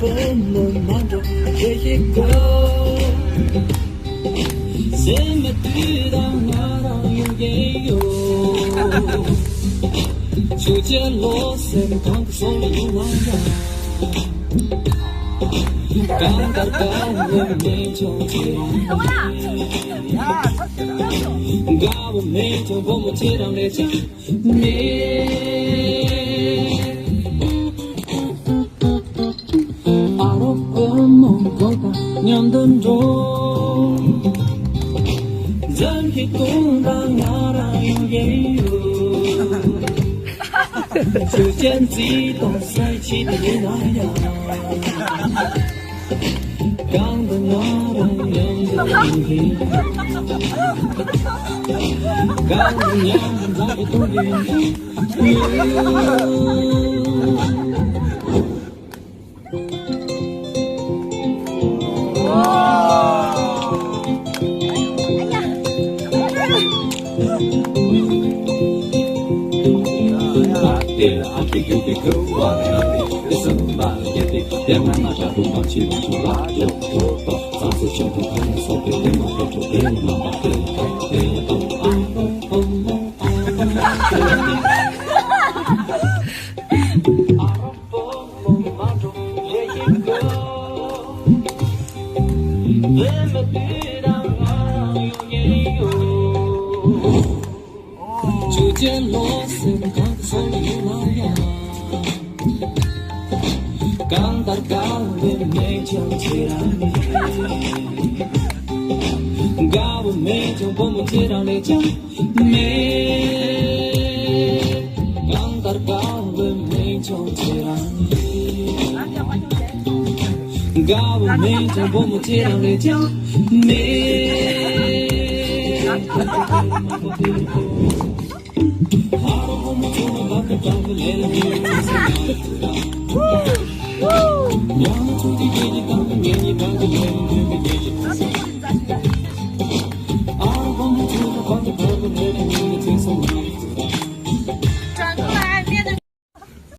번 만져 계시고 새매뜨당 나라요게요 주제로 샘탕 소리 나야 깜깜깜 내 정체 가본 내 정보모 치랑 내 장미 아롭고 먹어가 년든도 전히 꿈당 나라요게요 주젠지도 살치들이 나야 강도 나랑 연극이 강도 양은 자기 돌리는 I think you can go on and it's somebody get it. Then I'm not a woman, she wants to rock your throat. I'm so sure I'm so good in my head to be in my 주제로 생각 소리 나야 깐달까운 내 정체라니 가본 내 정보모 치랑 내 장미 깐달까운 내 정체라니 가본 내 정보모 치랑 내 장미 I